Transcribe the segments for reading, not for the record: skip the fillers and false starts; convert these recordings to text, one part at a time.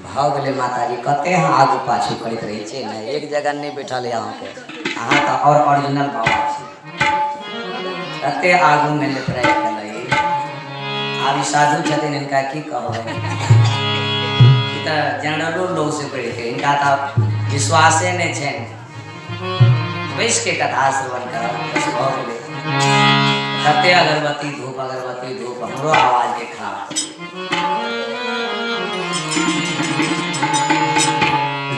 भाव गले माता जी कते हाँ आगू पाछू करते रही छे ना एक जगह नहीं बैठल यहाँ के अहाँ तो और ओरिजिनल बाबा छी कते आगू में लेत रहे लगी आब साधु छथिन इनका की कहबै तो जनरलो लोग से पढ़ के इनका तो विश्वासे नहीं छे बैस के कथा श्रवण कर बस भऽ गेलै कते अगरबत्ती धूप हमरो आवाज के खराब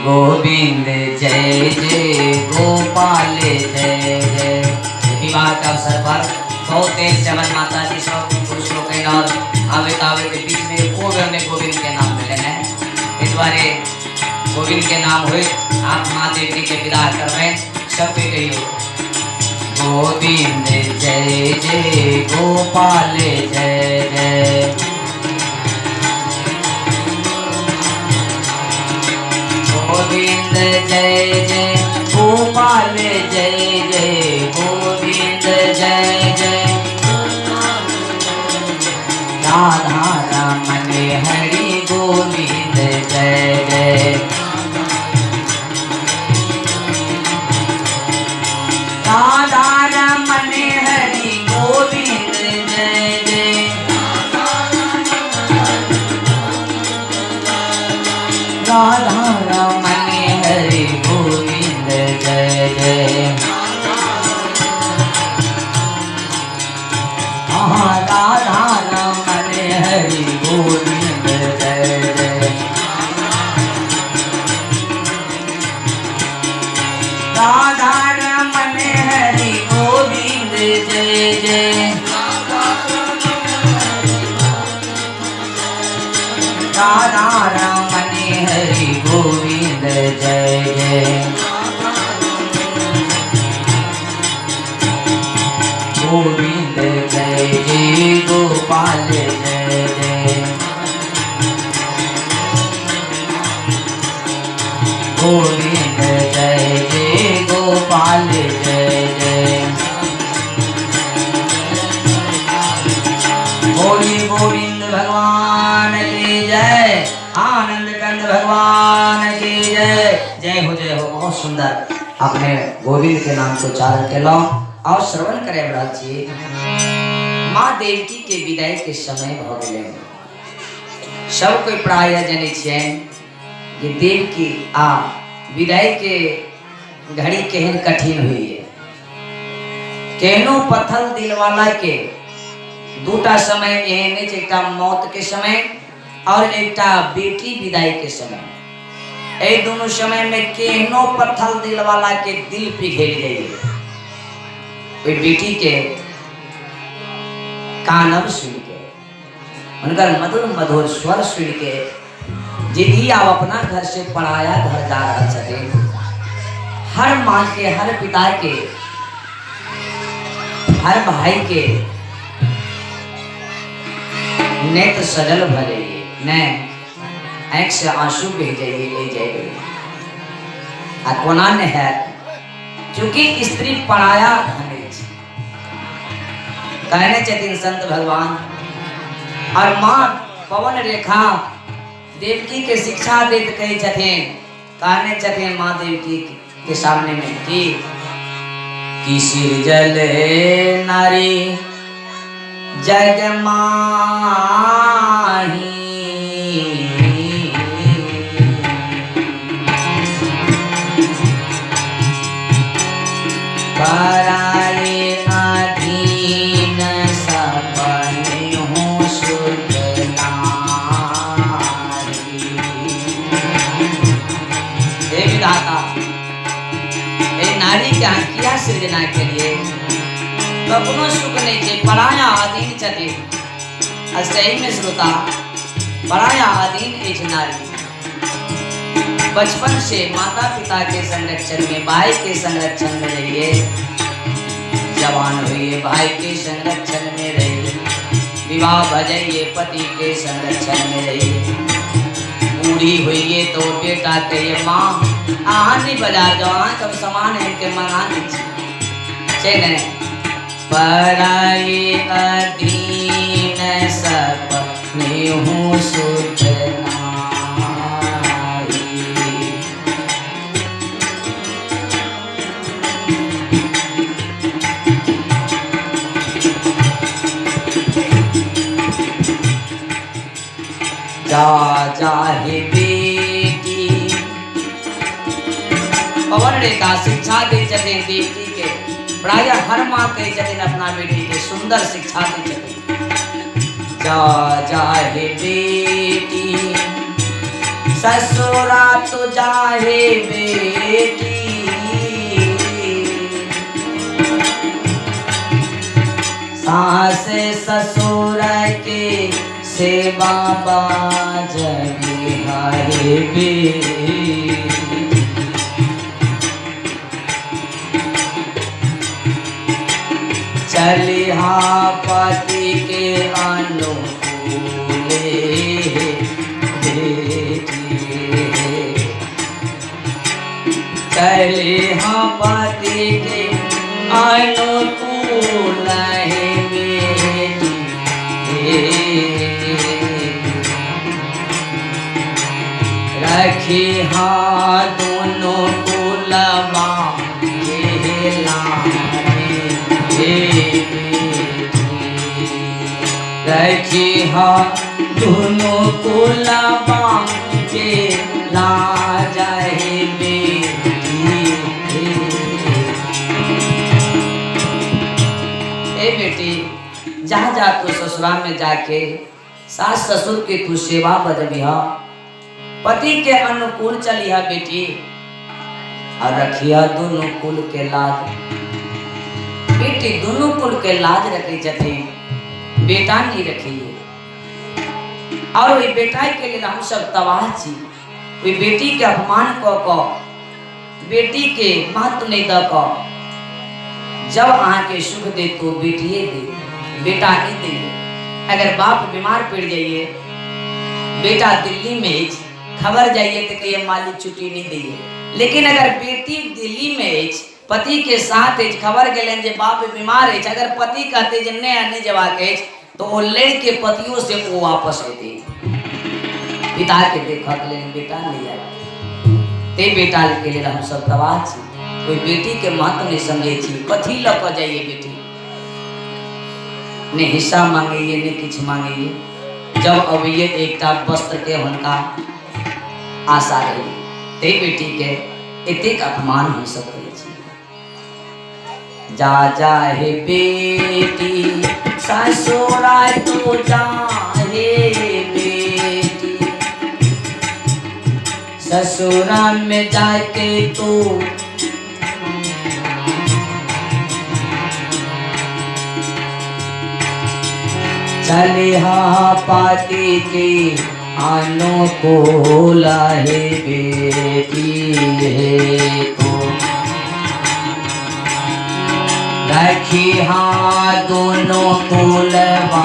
गोविंद जय जय गोपाल जय जय विवाह के अवसर पर बहुत देर से हमारी माता जी सब पुरुष लोग और आवे के बीच में ने गोविंद के नाम मिले हैं इस बारे गोविंद के नाम हुए आप माँ देवी के विदा करवे सबके कहियो गोविंद जय जय गोपाल जय जय गोविंद जय जय गोपाल जय जय गोविंद जय जय राधा रमण हरि गोविंद जय जय राधा रमण हरि गोविंद जय जय राधा रमण हरि गोविंद जय जय राधा रमण हरि गोविंद जय जय राधा रमण हरि गोविंद जय जय राधा रमण हरि गोविंद जय जय गोविंद जय जय गोपाल जय जय गोविंद जय जय गोपाल जय जय बोली गोविंद भगवान की जय आनंद कंद भगवान की जय जय हो बहुत सुंदर अपने गोविंद के नाम को उच्चारण केलो और श्रवण करे रहल छी माँ देवकी के विदाई के समय भ गेले सब कोई प्राय जने छिए कि देवकी आ विदाई के घड़ी केहन कठिन हुई है केहनो पत्थर दिल वाला के दूटा समय एहन है एकटा मौत के समय और एकटा बेटी विदाई के समय ए दोनों समय में केहनो पत्थर दिल वाला के दिल पिघल गई बेटी के कानब सुन के उनका मधुर मधुर स्वर सुन के जिदी आप अपना घर से पराया घर जा रहा छे हर माँ के हर पिता के हर भाई के नेत्र सजल भरे ने आँख से आंसू बह जाइए ले जाइए कोना ने है क्योंकि स्त्री पराया कहने चतिन संत भगवान और माँ पवन रेखा देवकी के शिक्षा देते कही छथिन कहने छथिन माँ देवकी के सामने में कि सिर जले नारी जग माही पराये अधीन सपने हूँ शुद्ध नारी हे विधाता ए नारी के किया सृजना के लिए कखनो सुख नहीं छे पराया अधीन छथिन सही में श्रोता पराया अधीन इस नारी बचपन से माता पिता के संरक्षण में भाई के संरक्षण में रहिए जवान हुई भाई के संरक्षण में रहिए विवाह भजाइए पति के संरक्षण में रहिए बूढ़ी हुई तो बेटा कहिए माँ आहानी बाजार जाओ कब सामान है के मंगा दीजिए पराये अधीन सपने हूँ शुद्ध नारी जा जाहे बेटी पवन रेखा शिक्षा दे चले बेटी के प्राय हर माँ कह चलिन अपना बेटी के सुंदर शिक्षा दे चले जा जाहे बेटी ससुरा तो जाहे बेटी सास ससुर के सेवा बाजरी हाय बेटी चलिहा पति के अनुकूले चलिहा पति के अनुकूल रखी हाँ दोनों कुलवा रखी हाँ दोनों कुलवा के लाजा बेटी जहाँ जा तू ससुराल में जाके सास ससुर के तू सेवा बदबिहा पति के अनुकूल चलिहा बेटी और रखिया दोनों कुल के लाज बेटी दोनों कुल के लाज रखी जथे बेटा नहीं रखिए और वही बेटा के लिए हम सब तबाह छी वही बेटी के अपमान को बेटी के महत्व नहीं द जब आहाँ के सुख दे तो बेटिए दे बेटा नहीं दे अगर बाप बीमार पड़ जाइए बेटा दिल्ली में खबर जाइए तो कहिए मालिक छुट्टी नहीं दिए लेकिन अगर बेटी दिल्ली में पति के साथ खबर गए जे बाप बीमार है अगर पति कहते जे नहीं आने जवाक तो वो लड़के पतियों से वो वापस आते पिता के देखा के लिए बेटा नहीं आए ते बेटा के लिए हम सब तबाह छी कोई बेटी के महत्व नहीं समझे छी कथी लक जाइए बेटी ने हिस्सा मांगिए ने किछ मांगिए जब अबिए एकटा वस्त्र के हुनका आशा रही ते बेटी के एतेक अपमान हो सकै छी जा जा हे बेटी ससुरा तो जा हे बेटी ससुरा में जाके तू चलिहा पति के अनुकूल है बेटी है तो रखी हाँ दोनों कुलवा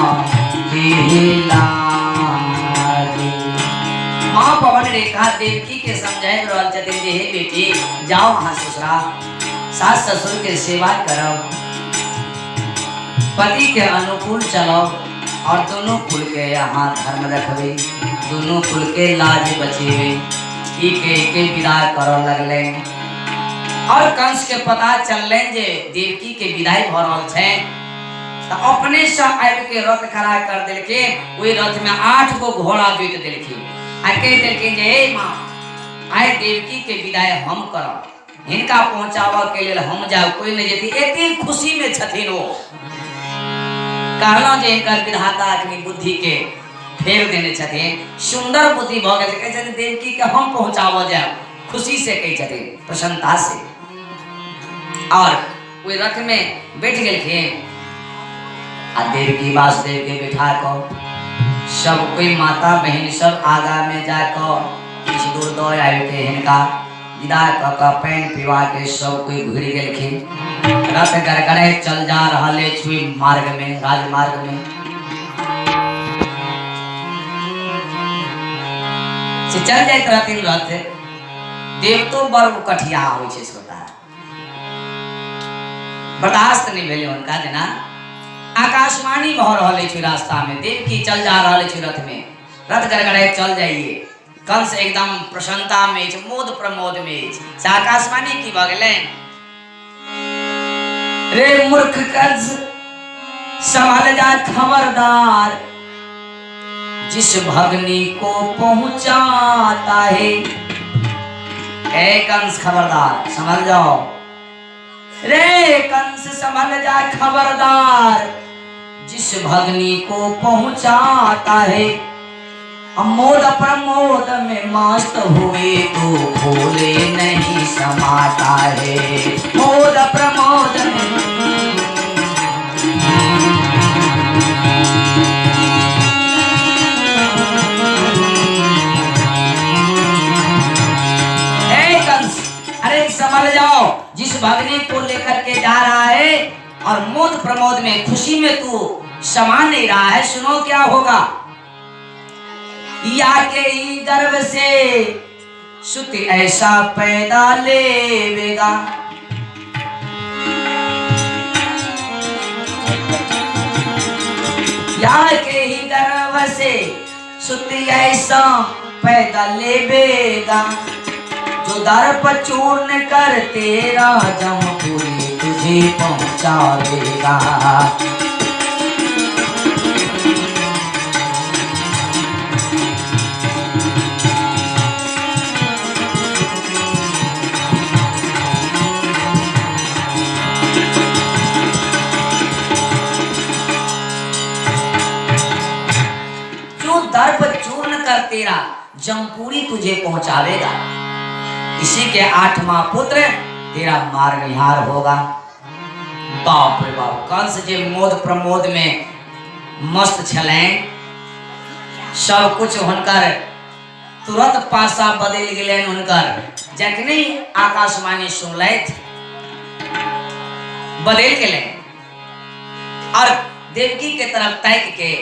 माँ पवन रेखा देवकी के समझाए रहल छथिन जे हे बेटी जाओ वहाँ ससुरा सास ससुर के सेवा करो पति के अनुकूल चलो और दोनों कुल के यहाँ धर्म रखबे दोनों कुल के लाज बचेबे एक विदाई करो लगले और कंस के पता चलले जे देवकी के विदाई भ रहल छै तो अपने से आबि के रथ खड़ा कर देलके ओई रथ में 8 गो घोड़ा जोइत देलके आ कह देलके जे हे मां आइ देवकी के विदाई हम करब हिनका पहुंचावा के लेल हम जाओ कोई नहीं जेती एते खुशी में छथिन वो कहना जे इनकर विधाता अपनी बुद्धि के फेर देने छथिन सुंदर बुद्धि भ गेल कहै छथिन देवकी के हम पहुंचावा जाओ खुशी से कहै छथिन प्रसन्नता से और कोई रथ में बैठ गेलखिन आ देवकी वासुदेव के बैठा को सब कोई माता बहन सब आगा में जाकर किछ दूर दौड़ आबि के हिनका विदा क के पानि पीवा के सब कोई घुरि गेलखिन रथ गड़गड़े चल जा रहले छुई मार्ग में राजमार्ग में से चल जाइत रहथिन रथ देवतो बड़ कठिया होइ छै श्रोता बर्दाश्त नहीं भेले उनका जेना आकाशवाणी भ रहले छै रास्ता में देवकी चल जा रहले छै रथ में रथ गड़गड़े चल जाइए कंस एकदम प्रसन्नता में मोद प्रमोद में से आकाशवाणी की भ गेलै रे मूर्ख कंस संभल जा खबरदार जिस भगनी को पहुंचाता है। ए कंस खबरदार, समझ जाओ रे कंस, समझ जा खबरदार। जिस भगनी को पहुंचाता है, अमोद प्रमोद में मस्त हुए तो भूले नहीं समाता है। मोद प्रमोद में अरे समझ जाओ, जिस भगनी को लेकर के जा रहा है और मोद प्रमोद में खुशी में तू समा नहीं रहा है, सुनो क्या होगा। या के ही गर्भ से सुत ऐसा पैदा लेवेगा, या के ही गर्भ से सुत ऐसा पैदा लेवेगा, जो दर्प चूर्ण कर तेरा जमपुरी तुझे पहुंचावेगा। जो दर्प चूर्ण कर तेरा जमपुरी तुझे पहुंचावेगा, इसी के 8वां पुत्र तेरा मारनिहार होगा। बाप रे बाप, कंस जे मोद प्रमोद में मस्त छले, सब कुछ हुनकर तुरंत पासा बदल गए। हुनकर जखनी आकाशवाणी सुनलैथ बदल गए और देवकी के तरफ ताक के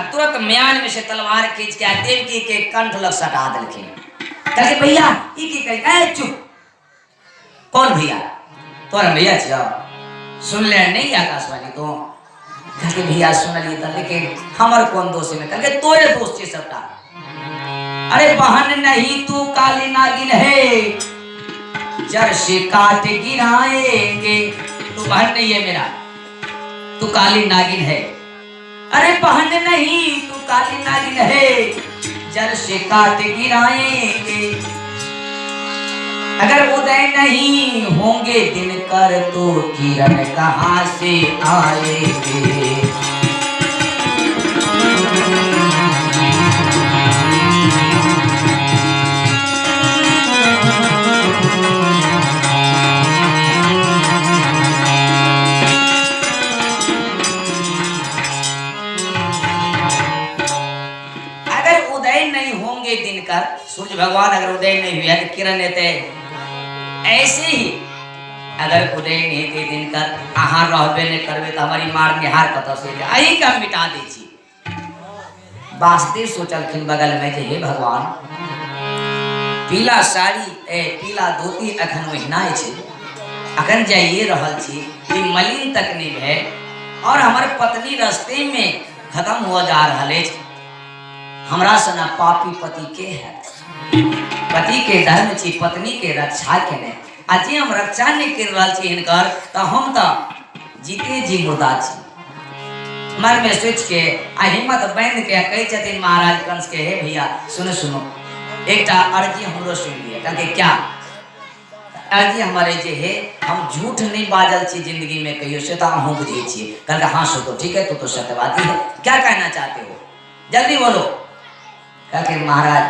तुरंत म्यान में से तलवार खींच के देवकी के कंठ लग सटा दिलखिन। कहते भैया ई की कही, चुप, कौन भैया? तोरा भैया छिया, सुन ले नहीं आकाशवाणी तो? कहते भैया सुन लिए था, लेकिन हमार कौन दोष में? कहते तोरे दोस्त छे सबटा। अरे बहन नहीं तू काली नागिन है, जड़ से काट गिराएंगे। तू बहन नहीं है मेरा, तू काली नागिन है। अरे बहन नहीं तू काली नागिन है, जड़ से काट गिराएंगे। अगर उदय नहीं होंगे दिन कर तो किरण कहां से आएंगे। दिनकर सूर्य भगवान अगर उदय नहीं हुआ तो किरण देते। ऐसे ही अगर उदय नहीं थे दिनकर, आहार रहबे नहीं करबे तो हमारी मार निहार कत से अही का मिटा दी छी। वासुदेव सोचलखिन बगल में जे हे भगवान, पीला साड़ी पीला धोती अखन ओहिनाय छै, अखन जाइए रहल छी, ई मलिन तक नहीं है और हमारे पत्नी रास्ते में खत्म हो जा रहा है। हमरा सना पापी पति के है, पति के धर्म छी पत्नी के रक्षा के ने। आज हम रक्षा नहीं कर रहा छी इनकर, तो हम तो जीते जी मुर्दा छी। मन में सोच के आ हिम्मत बांध के कहे छथिन महाराज कंस के, हे भैया सुनो सुनो, एकटा अर्जी हमरो सुन लिए। कहते क्या अर्जी? हमारे जे है हम झूठ नहीं बाजल छी जिंदगी में कहियो से, तो हम बुझे छी। कहते हाँ सुनो, ठीक है, तो सत्यवादी है, क्या कहना चाहते हो, जल्दी बोलो। कहते महाराज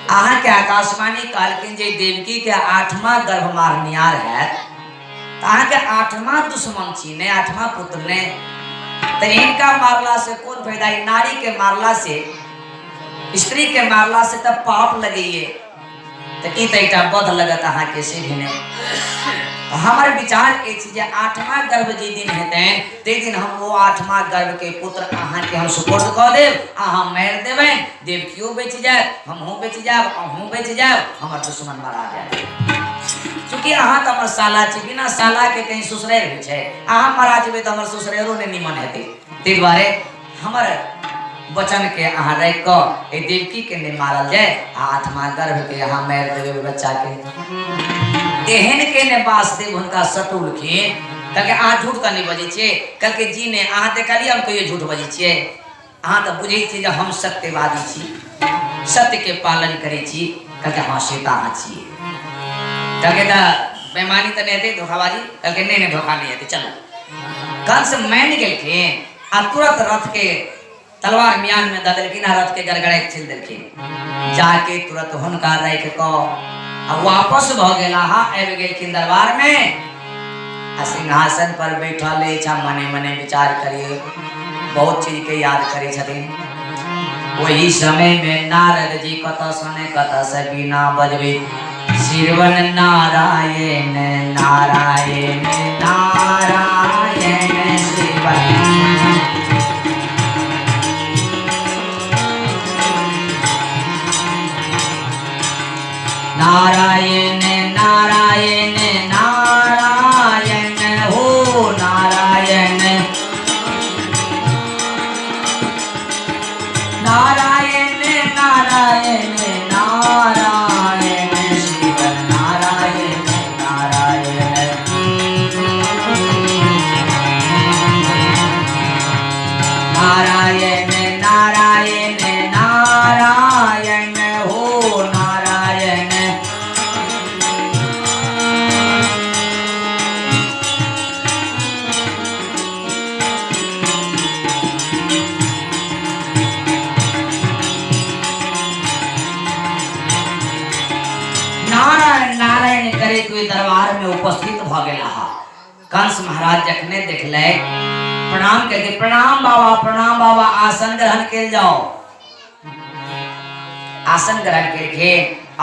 आहा के आकाशवाणी कालकिन जे देवकी के 8वां गर्भ मारनिहार है, आहा के 8वां दुश्मन छी ने, 8वां पुत्र ने, तो इनका मारला से कौन फायदा? नारी के मारला से, स्त्री के मारला से तब पाप लगेये, तो ई तो एकटा बध लगत आहा के से भी ने। हमारे विचार के जे 8वां गर्भ जे दिन हेते ते दिन हम वो 8वां गर्भ के पुत्र आहा के हम सुपुर्द क देव, आहा मार देबे, देवकियो बेच जाए, हमहू बेच जाए, अहू बेच जाए, हमर दुश्मन मारा जाए। चूंकि आहा त हमर साला छी, बिना साला के कहीं ससुराल होइ छै, आहा मारा जेबे त हमर ससुरालो ने निमन हेते। ते द्वारे हमर वचन के आहा रख क ए देवकी के ने मारल जाए, 8वां गर्भ के आहा मार देबे बच्चा के। एहन के ने वासुदेव उनका सटुलखिन, कहके आ झूठ का नहीं बजे छे। कहके जी ने आहा देखलिए हम कहियो झूठ बजे छे, अहाँ तो बुझे छी जे हम सत्यवादी छी, सत्य के पालन करे छी। कहके हाँ सीता हाँ छी। कहके बेमानी तो नहीं थे, धोखाबाजी। कहके नहीं धोखा नहीं है, चलो। कंस मान गेलखिन आ तुरंत रथ के तलवार म्यान में दलखिन आ रथ के गड़गड़ाई छिल देलखिन। जाके तुरंत हुनका राख को अब वापस भ गेला। हा आबि गेलखिन दरबार में आ सिंहासन पर बैठल छा। मने मने विचार करिए, बहुत चीज के याद करे छथिन। वही समय में नारद जी कथा सुने, कथा से बिना बजबे श्रवण नारायण नारायण नारायण श्रवण नारायण नारायण नारायण हो नारायण नारायण नारायण नारायण शिव नारायण नारायण नारायण नारायण नारायण हो नारायण नारायण करे कोई दरबार में उपस्थित भ गेला। कंस महाराज जखने देखले प्रणाम करके, प्रणाम बाबा, आसन ग्रहण के जाओ। आसन ग्रहण करके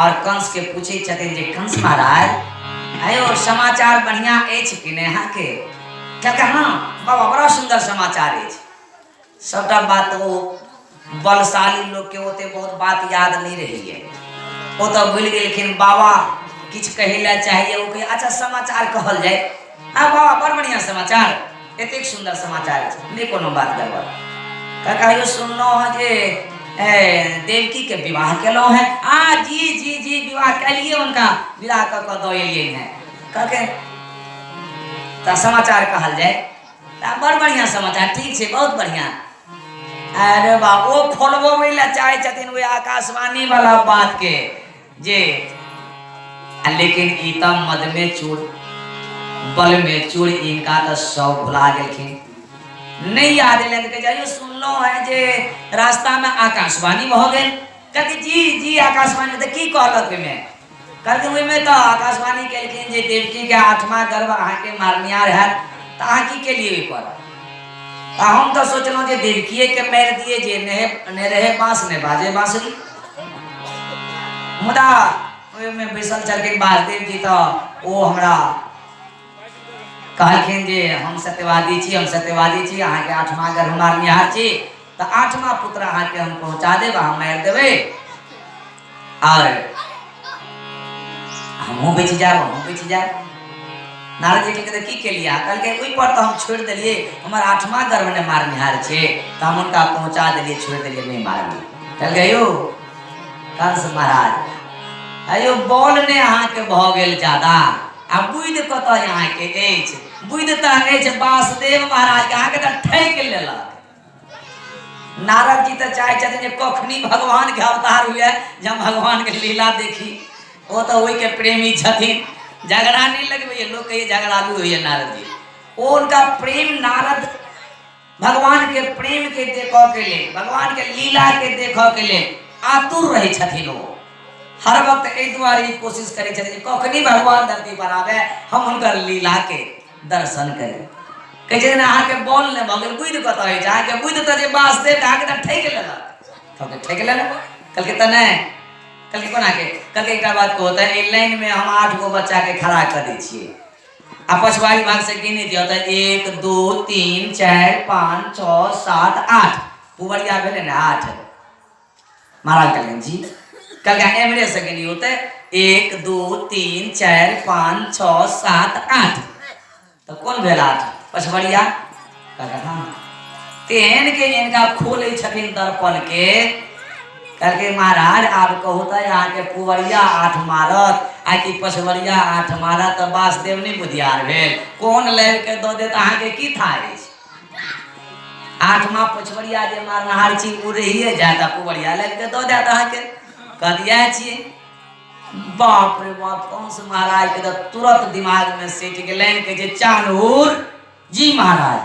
और कंस के पूछे छथिन जे कंस महाराज आयो समाचार बढ़िया अछि कि नहीं अहाँ के? क्या हाँ बाबा बड़ा सुंदर समाचार अछि। सबटा बात वो बलशाली लोग के होते बहुत बात याद नहीं रही है। वो तो भूल गेलखिन बाबा किछ कहेला चाहिए। वो कहे अच्छा समाचार कहल जाए। हाँ बाबा बड़ बढ़िया समाचार, एतेक सुंदर समाचार नहीं कोनो बात गड़बड़। काका यो सुनलो है जे देवकी के विवाह केलो है। आ जी जी जी विवाह कलिए, उनका विवाह क दो एलिए है। कहके ता समाचार कहल जाए। ता बड़ बढ़िया समाचार, ठीक है बहुत बढ़िया। अरे बाबा वो खोलबो वाला चाहे छथिन वे आकाशवाणी वाला बात के जे, लेकिन इता मद में चूर बल में चूर इनका तो सब भुला गेलखिन। नहीं याद है तो कहियो सुनलो है जे रास्ता में आकाशवाणी भ गेल। कहते जी जी आकाशवाणी तो की कहलक में? कहते ओइ में तो आकाशवाणी केलखिन जे देवकी के 8वां गर्भ अहाँ के मारनियार है। तो अहाँ की के लिए पर हम तो सोचलो जे देवकीए के मार दिए जे ने रहे बांस ने बाजे बांसुरी। मुदा में बैसल चलके वासुदेव जी तो वो हमरा कहलखिन जे हम सत्यवादी छी, अहाँ के 8वां गर्भ मारनिहार छी। तो 8वां पुत्र अहाँ के हम पहुंचा देब, हम मार देवे और हमहू बेच जाब। नारद जी कहते की के लिया? कल के ओइ पर तो हम छोड़ दिलिए, हमार 8वां गर्भ ने मारनिहार छे तो हम उनका पहुंचा दिलिए, छोड़ दिलिए, नहीं मारलिए। चल गयो कंस महाराज अयो बोल ने अहाँ के भ गेल ज्यादा। आ बुध कत यहाँ के अछि? बुध त अछि वासुदेव महाराज के, अहाँ के त ठैक लेलक। नारद जी तो चाहे छथिन जे कखनी भगवान के अवतार हुए जब भगवान के लीला देखी। वो तो वही के प्रेमी छथिन, झगड़ा नहीं लगबे। लोग कहिए झगड़ालू हुई नारद जी। वो उनका प्रेम नारद भगवान के प्रेम के देखो के लिए, भगवान के लीला के देखो के लिए आतुर रहे छथिन। वो हर वक्त ए द्वारे कोशिश करे छथिन कखनी भगवान धरती पर आवे, हम उनकर लीला के दर्शन करें। कहे छथिन अहाँ के बोल ने भ गेल, बुध कत है? अहाँ के बुध त जे वासुदेव अहाँ के त ठैक लेलक। तो के ठैक लेलक कल के त नहीं, कल के कोना के कल के एकटा बात को होता है। ए लाइन में हम 8 गो बच्चा के खड़ा कर दै छिए आ पछवाड़ी भाग से गिने दियो त 1 2 3 4 5 6 7 8 पुबरिया भेले ने 8 महाराज कल्याण जी। कल का एवरेज से गिनी होते 1 2 3 4 5 6 7 8 तो कौन भेल 8? पछवड़िया। हाँ तेहन के इनका खोले छथिन दर्पण के। कहके महाराज आप कहू तो यहाँ के पुवरिया 8 मारत आ कि पछवरिया 8 मारत तो वासुदेव नहीं बुधियार भेल। कौन ले के दो दे अहाँ के की था? आठवां पुछवरिया जे मार नहार छी उड़ रही है जाता पुवरिया लग के दो जाता है के कह दिया छी। बाप रे बाप कंस महाराज के तो तुरंत दिमाग में सेट के लाइन के जे चानूर जी महाराज,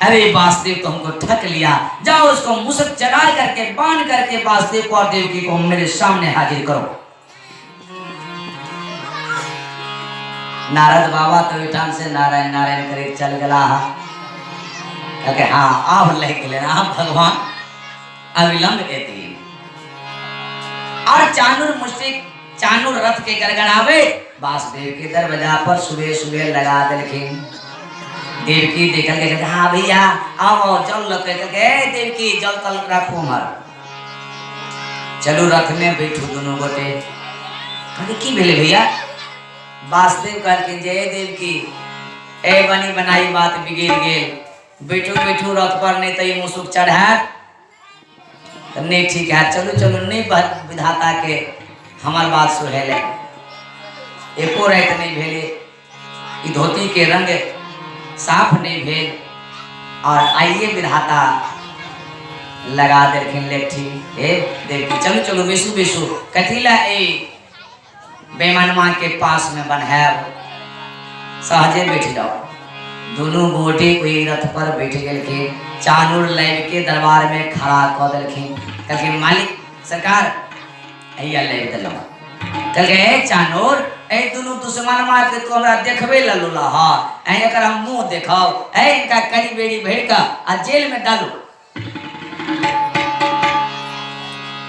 अरे वासुदेव तो हमको ठग लिया, जाओ उसको मुसक चढ़ा करके बांध करके वासुदेव को और देवकी को मेरे सामने हाजिर करो। नारद बाबा तो इठान से नारायण नारायण करे चल गला कहके हाँ आप लेके लेना आप भगवान अविलंब कहती है। और चानूर मुश्तिक चानूर रथ के गड़गड़ावे वासुदेव के दरवाजा पर सुबह सुबह लगा दिलखिन। देवकी देखल के हाँ भैया आओ जल लगे देवकी जल तल रखो मर चलो रथ में बैठो दोनों गोटे कहते की भेले भैया। वासुदेव कहलखिन जय देवकी ए बनी बनाई बात बिगड़ गेल, बैठो बैठो रथ पर नहीं तो ये मुसुक चढ़ा नहीं ठीक है चलो चलो नहीं विधाता के हमार बात सुहेले एको रात नहीं भेले धोती के रंग साफ नहीं भेल और आइए विधाता लगा देलखिन लेठी हे देखी चलो चलो बेसु बेसु कथिला ए बेमनवा के पास में बन्हैब सहजे बैठ जाओ। दोनों गोटे कोई रथ पर बैठ गए चानूर लैब के दरबार में खड़ा कह दिलखिन कहलखिन मालिक सरकार अहिया लैब दिलो कहलके चानूर ए दोनों दुश्मन मार के तू हमरा देखबे ललुला हां ए एकर हम मुंह देखाओ ए इनका कड़ी बेड़ी भेड़ का आ जेल में डालो।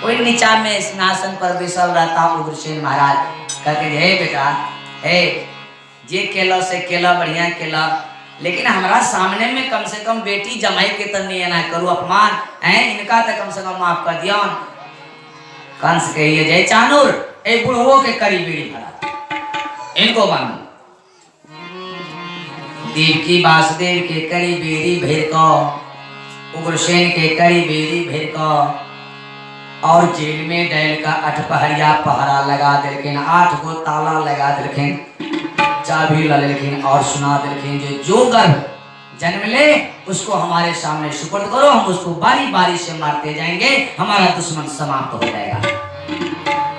ओई नीचा में सिंहासन पर बैसल रहता उग्रसेन महाराज कहते हे बेटा हे जे केला से केला बढ़िया केला लेकिन हमारा सामने में कम से कम बेटी जमाई के तन्नी ना करू अपमान है इनका तो कम से कम माफ कर दिया। कंस कहिए जय चानूर ए बुढ़वो के कड़ी बेड़ी भरा इनको बांधो। देवकी वासुदेव के कड़ी बेड़ी भेड़ को उग्रसेन के कड़ी बेड़ी भेड़ को और जेल में डैल का अठपहरिया पहरा लगा दिलखिन 8 गो ताला लगा दिलखिन चाबी ला दिलखिन और सुना दिलखिन जो गर्भ जन्म ले उसको हमारे सामने सुपुर्द करो हम उसको बारी बारी से मारते जाएंगे हमारा दुश्मन समाप्त हो जाएगा।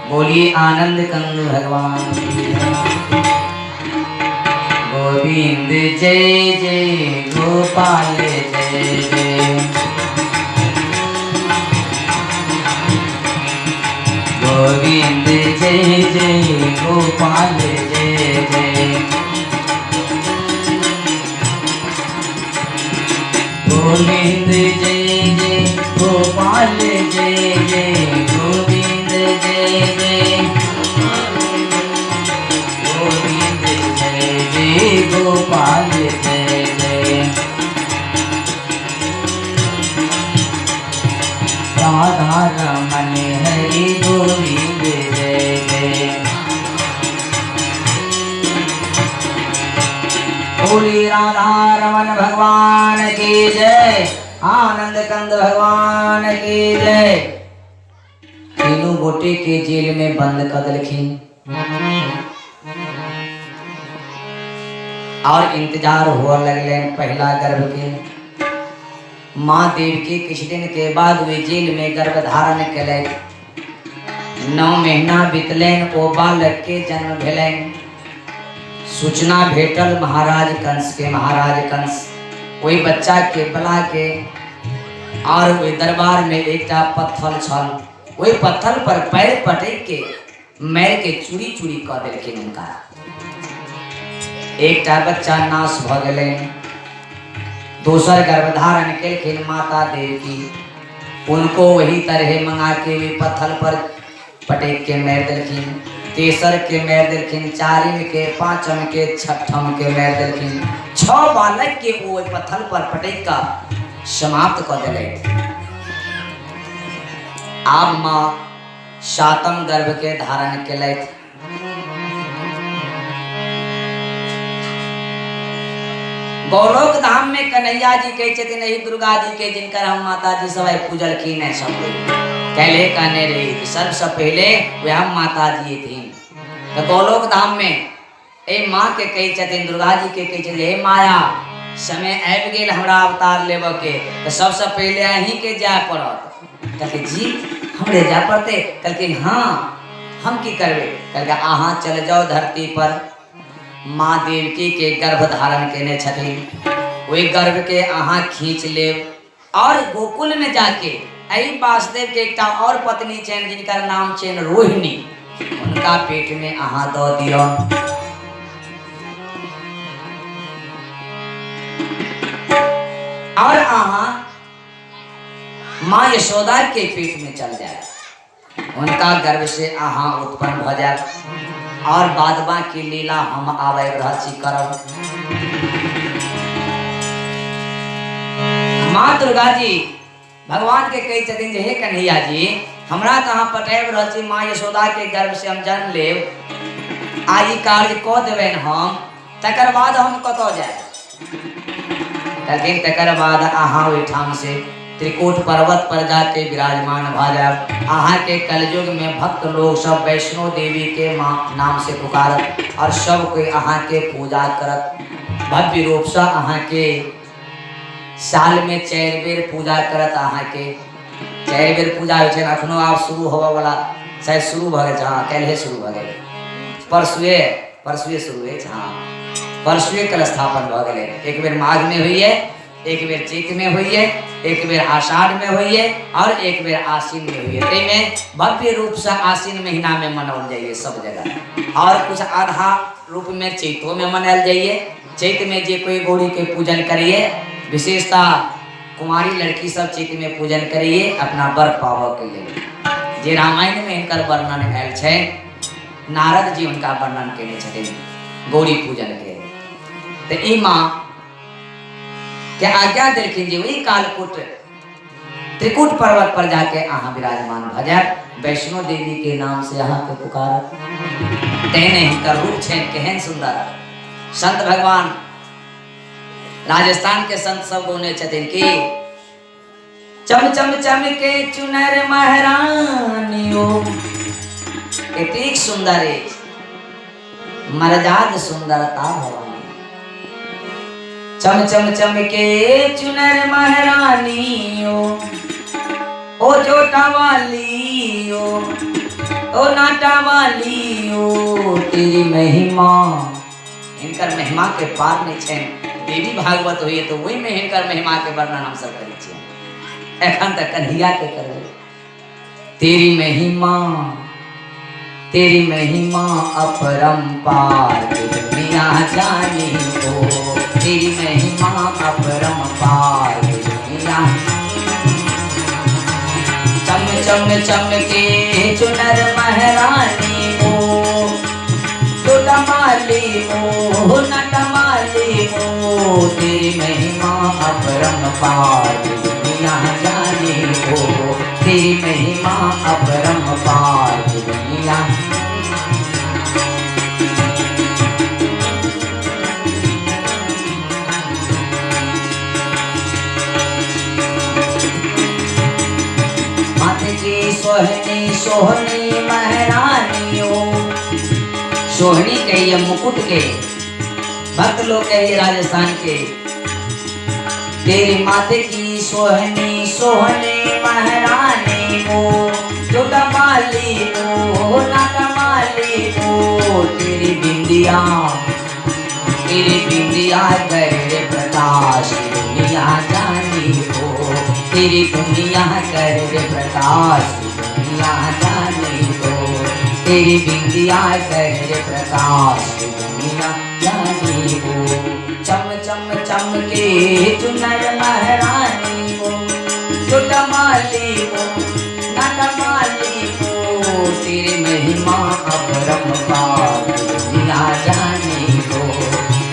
बोलिए आनंद कंद भगवान गोविंद जय जय गोपाल जय जय गोविंद जय जय गोपाल जय जय गोविंद जय जय गोपाल जय जय गोविंद जय जय गोविंद जय जय गोपाल जय जय राधा रमन हरि गोविंद जय जय बोली राधा रमन भगवान की जय आनंद कंद भगवान की जय। तीनों गोटे के जेल में बंद कर दिलखिन और इंतजार हुआ लगले पहला गर्भ के। माँ देवकी कुछ दिन के बाद वे जेल में गर्भ धारण कले 9 महीना बीतलेन ओ बालक के जन्म भेलेन। सूचना भेटल महाराज कंस के। महाराज कंस वही बच्चा के बला के और वही दरबार में एक पत्थर छल वही पत्थर पर पैर पटक के मैर के चूड़ी चूड़ी कह दिलखिन उनका। एक बच्चा नाश भ गए। दोसर गर्भधारण केलखिन माता देवकी उनको वही तरह मंगा के वे पत्थर पर पटक के मैर दिलखिन। तेसर के मैर दिलखिन, चारिम के, पांचम के, छठम के मैर दिलखिन। 6 बालक के वो पत्थर पर पटक का समाप्त कर दिले। आप माँ 7म गर्भ के धारण केले। गौलोक धाम में कन्हैया जी कहते नहीं दुर्गा जी के जिनकर हम माता जी सब पूजल की नहीं सब कहले कहने रही सबसे पहले वह माता जी थी। तो गौलोक धाम में ए माँ के कही दुर्गा जी के कही हे माया समय आबि गेल हमरा अवतार लेब के, तो सबसे पहले अहीं के जाय पड़त। कहलकै जी हमरे जाय पड़ते? कहलकै हाँ, हम की करबे? कहलकै अहाँ चल जाओ धरती पर, माँ देवकी के गर्भ धारण केने छथिन, वही गर्भ के अहाँ खींच लेब और गोकुल में जाके अही वासुदेव के एक और पत्नी छनि जिनका नाम छनि रोहिणी, उनका पेट में अहाँ दो दियो। और अहाँ माँ यशोदा के पेट में चल जाए, उनका गर्भ से अहाँ उत्पन्न भ जाए और बाद बाकी लीला हम आवे रहची करब। माँ दुर्गा जी भगवान के कही छथिन जे हे कन्हैया जी, हमरा तहाँ पटाब रहल छी, माँ यशोदा के गर्भ से हम जन्म लेब, आई कार्य कऽ देबनि हम, तकर बाद हम कतौ जाए? लेकिन तकर बाद अहाँ ओहिठाम से त्रिकूट पर्वत पर जाके विराजमान भ जाब। अहाँ के कलयुग में भक्त लोग सब वैष्णो देवी के नाम से पुकारत और सब कोई अहाँ के पूजा करत। भव्य रूप से अहाँ के साल में 4 बेर पूजा करत। अहाँ के 4 बेर पूजा होइ छै। अखनो आब शुरू होबे वाला, शायद शुरू भ गेल, हाँ कल शुरू भ गेल, परसुए शुरू है, हाँ परसुए कल स्थापन भ गेल। एक बेर माघ में हुई है, एक बेर चैत में हुई है, एक बेर आषाढ़ में हुई है और एक बेर आश्विन में हुई है। में भव्य रूप से आश्विन महीना में मनाओल जाइए सब जगह, और कुछ आधा रूप में चैतो में मनायल जाइए। चैत में जे कोई गौरी के पूजन करिए, विशेषता कुमारी लड़की सब चैत में पूजन करिए अपना वर पाव के लिए। जे रामायण में इनकर वर्णन आयल छै, नारद जी उनका वर्णन केने छथिन गौरी पूजन के। तो ई माँ के आज्ञा दिलखिन जे वही कालकूट त्रिकूट पर्वत पर जाके अहाँ विराजमान भ जाए, वैष्णो देवी के नाम से अहाँ के पुकारत। तेने हिनकर रूप छनि केहन सुंदर। संत भगवान राजस्थान के संत सब गौने छथिन कि चम चम चम के चुनर महारानियो, एतेक सुंदर है मरजाद सुंदरता भवानी। चम चम चम के चुनर महारानियो, ओ जोटा वालियो, ओ नाटा वालियो, तेरी महिमा। इनकर महिमा के पार नहीं छै। देवी भागवत हुई तो वही में हिनकर महिमा के वर्णन हम सब करी छियै। एखन तक कन्हैया के करबै। तेरी महिमा अपरंपार, दुनिया जानी हो। तेरी महिमा अपरंपार, दुनिया। चम चम चम के चुनर महारानी हो, तो डमाली हो न डमाली हो। तेरी महिमा अपरंपार, दुनिया जानी हो। तेरी महिमा अपरंपार, दुनिया। माथे की सोहनी सोहनी महारानियों, सोहनी कहिए मुकुट के, भक्त लोग कहिए राजस्थान के। तेरी माथे की सोहनी सोहनी महारानी हो, जो डमाली हो ना डमाली हो। तेरी बिंदिया करे प्रकाश, दुनिया जानी हो। तेरी दुनिया करे प्रकाश, दुनिया जानी हो। तेरी बिंदिया करे प्रकाश, दुनिया जानी हो। चम चम चम के चुनर महारानी हो, जो डमाली हो ना डमाली हो। तेरी महिमा अपरंपार, दुनिया जानी हो।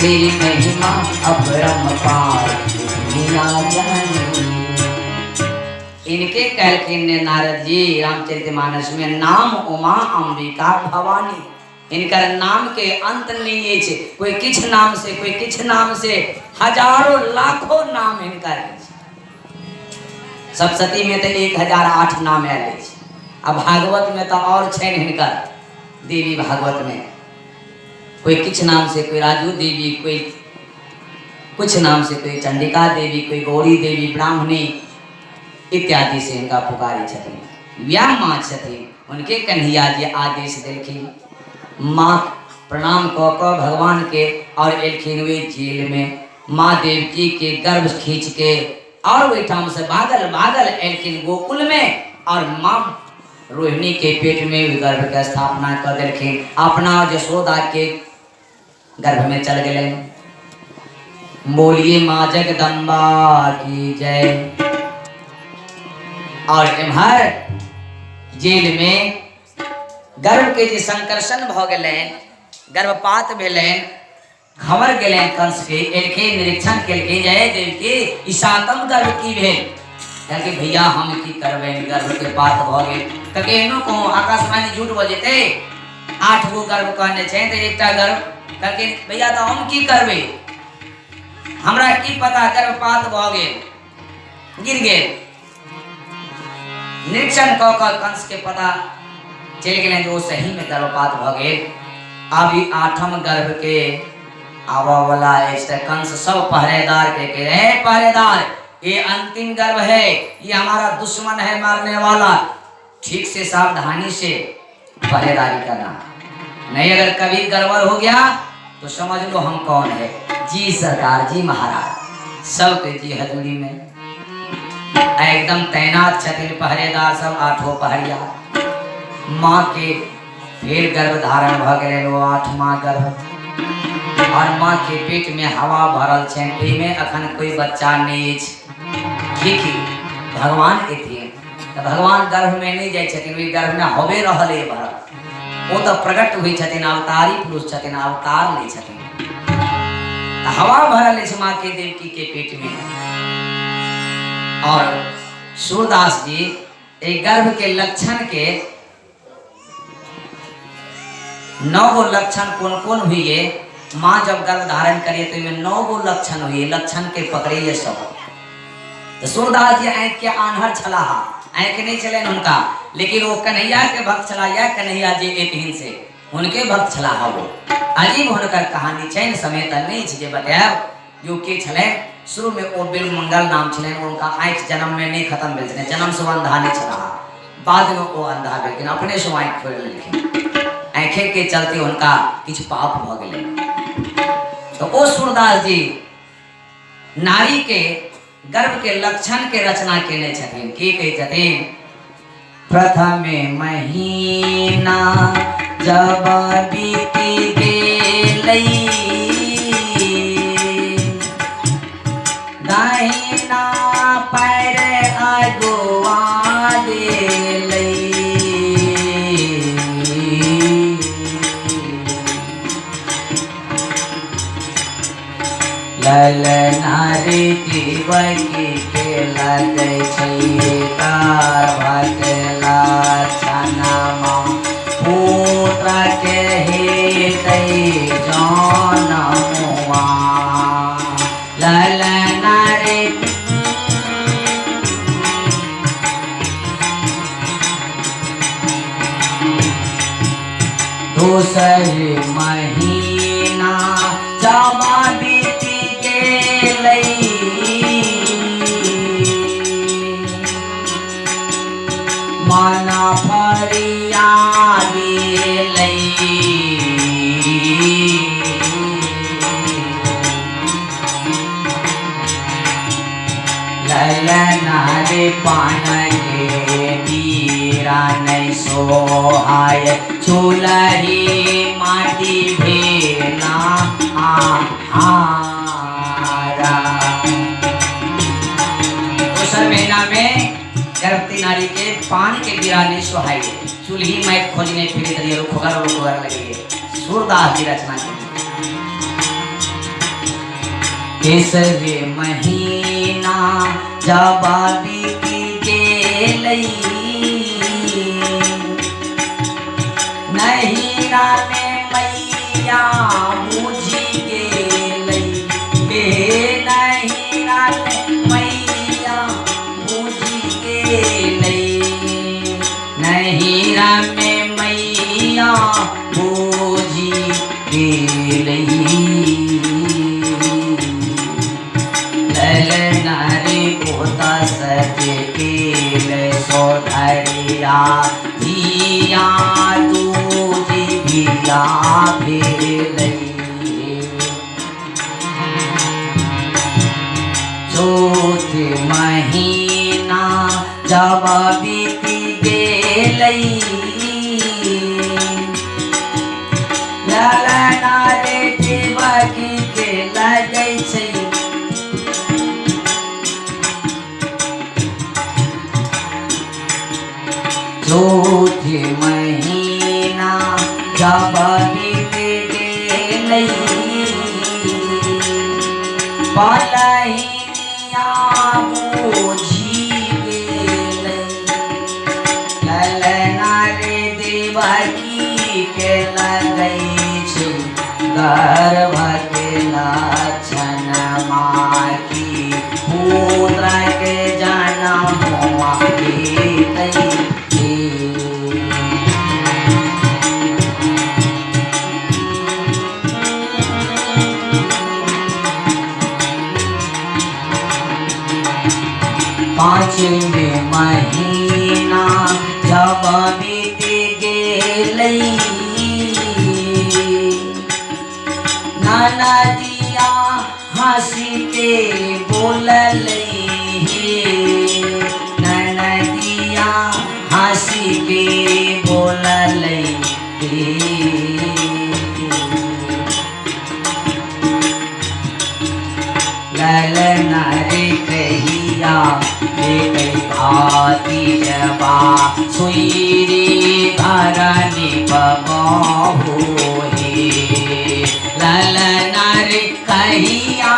तेरी महिमा अपरंपार, दुनिया जानी। इनके कहलखिन ने नारद जी रामचरितमानस में, नाम उमा अंबिका भवानी। इनकर नाम के अंत नहीं है। कोई किछ नाम से, कोई किछ नाम से, हजारों लाखों नाम इनकर है। सप्तशती में तो 1008 नाम आयल। अब भागवत में तो और छन हिनकर, देवी भागवत में कोई किछ नाम से, कोई राजू देवी, कुछ नाम से कोई चंडिका देवी, कोई गौरी देवी, ब्राह्मणी इत्यादि से इनका पुकारी छथिन। व्याम माँ छथिन, उनके कन्हैया जी आदेश दिलखिन, माँ प्रणाम कऽ कऽ भगवान के और एलखिन वे जेल में। माँ देवकी के गर्भ खींच के और ओहिठाम से बादल बादल एलखिन गोकुल में, और माँ रोहिणी के पेट में गर्भ के स्थापना कर देलखिन। अपना यशोदा के गर्भ में चल गए। बोलिए माँ जगदम्बा की जय। और इम्हर जेल में गर्भ के जे संकर्षण भ गेलैन, गर्भपात भेलैन, खबर गेलैन कंस के, एलखिन निरीक्षण केलखिन, जय देवकी ई सातम गर्भ की भेल। कहलकै भैया हम की करबै, गर्भ के पात भ गेल। कहलकै एहनो कहूँ आकाशवाणी झूठ भ जेतै, 8 गो गर्भ कहने छै त एकटा गर्भ। कहलकै भैया तो हम की करबै, हमरा की पता गर्भपात भ गेल, गिर गेल। निरीक्षण कऽ कऽ कंस के पता चल गए जो सही में गर्भपात भ गेल। अभी 8म गर्भ के आवा वाला कंस सब पहरेदार के कह रहे, पहरेदार ये अंतिम गर्भ है, ये हमारा दुश्मन है मारने वाला, ठीक से सावधानी से पहरेदारी करना, नहीं अगर कभी गड़बड़ हो गया तो समझ लो हम कौन है। जी सरकार, जी महाराज, सब के जी हजूरी में एकदम तैनात छथिन पहरेदार सब, 8 पहरिया। माँ के फिर गर्भ धारण भ गए, 8वां गर्भ, और माँ के पेट में हवा भरल छन, एमे अखन कोई बच्चा नहीं ठीक भगवान के थे, तो भगवान गर्भ में नहीं जाए छथिन, वे गर्भ में हवे रहले भरल, वो तो प्रकट हुई छथिन, अवतारी पुरुष छथिन, अवतार नहीं छथिन। हवा भरल है माँ के देवकी के पेट में। और सूरदास जी एक गर्भ के लक्षण के 9 गो लक्षण कौन कौन हुई। माँ जब गर्भ धारण करिए तो इनमें 9 गो लक्षण हुई, लक्षण के पकड़िए सब। तो सूरदास जी आँख के आन्हर छलाहा, आँख नहीं चले उनका, लेकिन वो कन्हैया के भक्त छला, या कन्हैया जी एक से उनके भक्त छलाहा। वो अजीब हुनकर कहानी चैन समेत नहीं छे बतायब, जो के छले शुरू में वो बिल मंगल नाम छले, उनका आँख जन्म में नहीं खत्म भेल छले, जन्म से अंधा नहीं छलाहा, बाद में वो अंधा लेकिन अपने से आँख खोल लेलखिन, आँखे के चलते उनका किछ पाप भ गेलै। तो ओ सूरदास जी नारी के गर्भ के लक्षण के रचना केने छथिन। की कहै छथिन, प्रथम महीना जब बीती गेलै, दाहिना पैर अगुआ देलै, ललना रे देवकी के लगै छै गर्भक लक्षणमा, पुत्र के हेतै जनमुआ, ललना रे दूसर महीना जब बीती गेलै, मन फरिया गेलै, ललना रे पान के पीरा नहीं सोहाय, चूल्ही माटी भेला आहारा। दूसर महीना में गर्भवती नारी के पान के गिराने सोहाय, चूल्ही माइट खोजने फिरे तरिए रुखगर लगे। सूरदास जी रचना की। तीसरे महीना जब बीती गेलै, नहीरा में मैया बुझि गेलै, नहीरा में मैया बुझि गेलै, नहीरा में मैया बुझि गेलै। धिया धिया दूजी धिया भेलै चौथ महीना जब बीती गेलै ललना रे देवकी के लगै छै चौथ महीना जब बीत गेलै पलहिनिया बूझी गेलै ललना रे देवकी के लगै छै गर्भ के लक्षण माकी पुत्र के जनम हेतै पाँचवें महीना जब बीत गेलै ननदिया हंसी के बोललै ननदिया हंसी के बोललै ललना रे कहिया भाती जबा सुईरी धरनी बबहु हे ललना रे कहिया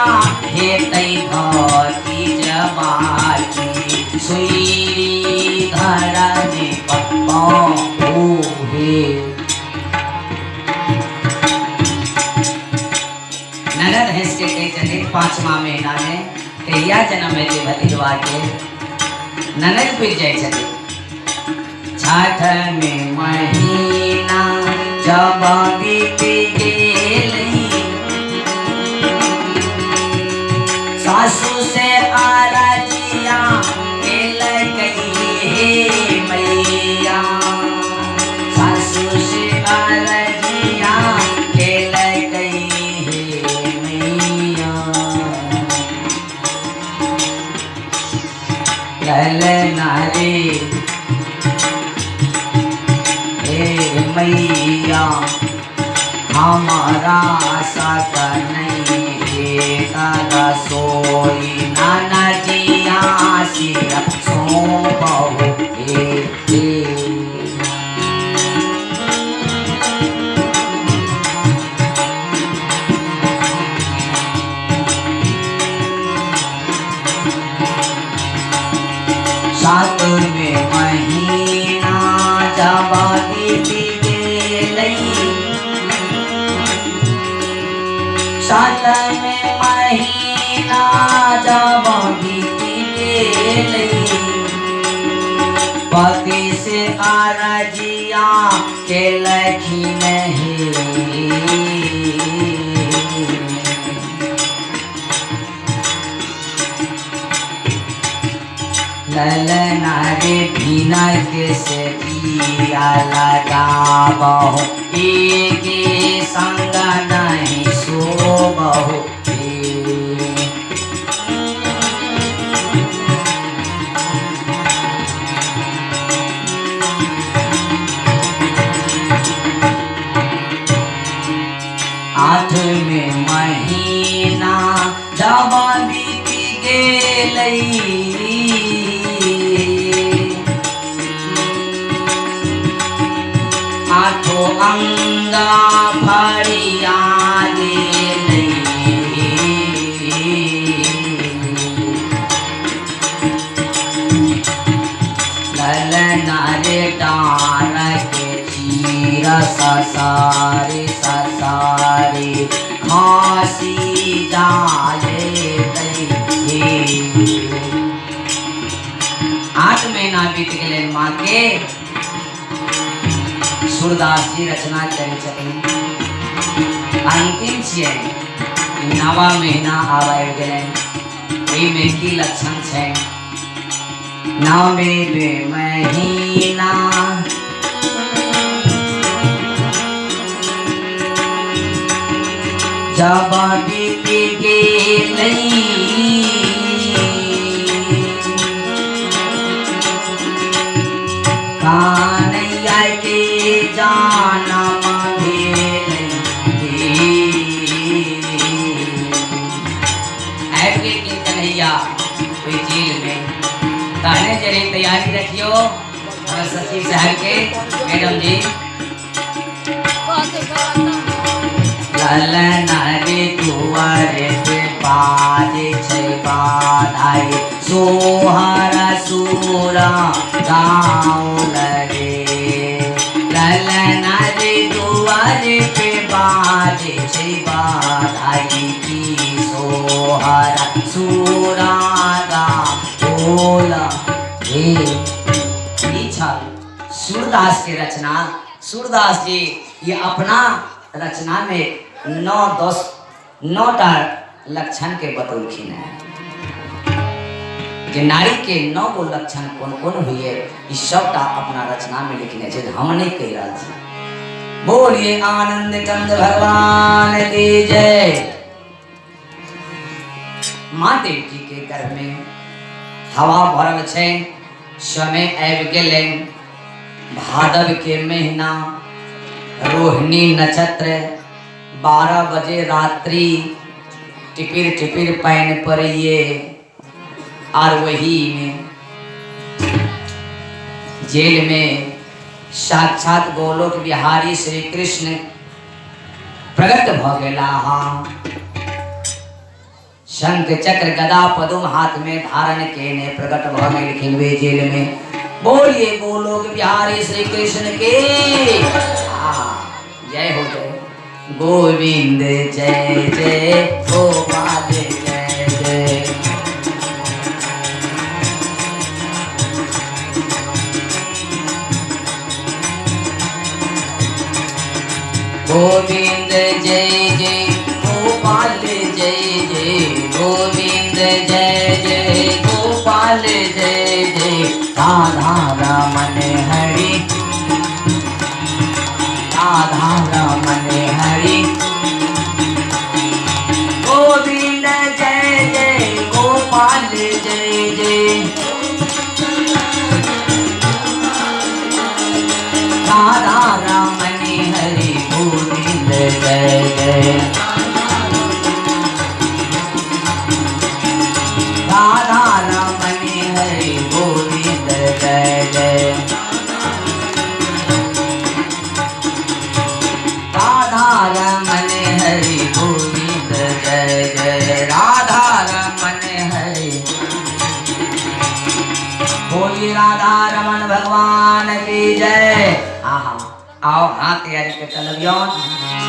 हेतै भाती जबा की सुईरी धरनी बबहु हे ननद हंस के कही चले 5वां महीना में कहिया जन्म है भतीजवा के ननद पिट जाए चले छठ में महीना जब बीत गेलै सासू से आरजिया केलकै हे मैया सासू से आरजिया केलकै हे मैया ललना रे हे मैया हमारा साथ नहीं है सोई नाना जिया सिया सो बहु सातवें महीना जब बीत गेलै सातवें महीना जब बीत गेलै पति से आरजिया केलखिन हे ललना रे बिना के से दिया लगाबहु एक संग नहीं सोबहु आठवें महीना जब बीत गेलै आठो अंगा फड़िया गेलै ललना रे डार के चीर ससारे ससारे खांसी जाए 8 महीना बीत गेलै माँ के सूरदास जी रचना करे छथिन अंतिम छियै 9वां महीना आबि गेलै एहिमे की लक्षण छै नवे महीना जब बीत गई कान्हैया के जाना कन्हैया कोई जेल में कहने जरे तैयारी रखियो हमारे सचिव साहब के मैडम जी ललना रे दुआरे पे बाजे छै बाधाई सोहरा सूरा गाँव लगे ललना रे दुआरे पे बाजे छै बाधाई की सोहरा सूरा गाँव सूरदास की रचना। सूरदास जी ये अपना रचना में 9 लक्षण के बतौलखिन है कि नारी के 9 गो लक्षण कौन कौन हुई है इस सबटा अपना रचना में लिखने से हम नहीं कह रहा थी। बोलिए आनंद कंद भगवान की जय। माँ देवी के घर में हवा भरल छै समय आबि गेलै भादव के महीना रोहिणी नक्षत्र 12 बजे रात्रि टिपिर टिपिर पानी पड़िए और वही में जेल में साक्षात गोलोक बिहारी श्री कृष्ण प्रकट भ गेला। शंख चक्र गदा पदुम हाथ में धारण केने प्रकट भ गेलखिन वे जेल में। बोलिए गोलोक बिहारी श्री कृष्ण के जय हो जय। गोविंद जय जय गोपाल जय जय। गोविंद जय जय गोपाल जय जय। गोविंद जय जय गोपाल जय जय। राधा रमन हरि राधा रमन हरि। गोविंद जय जय गोपाल जय जय। राधा रमन हरि गोविंद जय जय। राधा रमन हरि गोविंद जय जय। राधा रमन हरि गोविंद जय जय। राधा रमन हरि। बोली राधा रमन भगवान की जय। आहा आओ हाथ तैयारी के चलियो।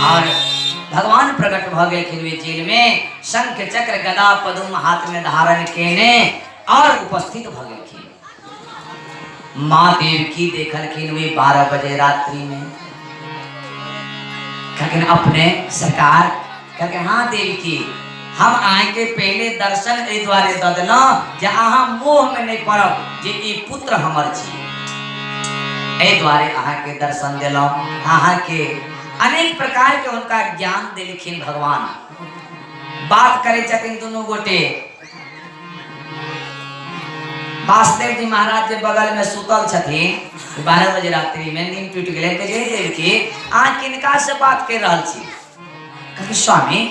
और भगवान प्रकट भ गेलखिन जेल में शंख चक्र गदा पदुम हाथ में धारण केने और उपस्थित भ गेलखिन। माँ देवकी देखलखिन वे 12 बजे रात्रि में कहखिन अपने सरकार कहके हाँ देवकी हम आए के पहले दर्शन ए द्वारे द देना जे अहाँ मोह में नहीं पड़ब जे ई पुत्र हमर छी ए द्वारे अहाँ के दर्शन देलौ। अहाँ के अनेक प्रकार के उनका ज्ञान दिलखिन भगवान। बात करे छथिन दोनों गोटे। वासुदेव जी महाराज के बगल में सुतल छथिन 12 बजे रात्रि में नींद टूट गेलै के जे देवकी अहाँ किनका से बात कर रहल छी। कहै स्वामी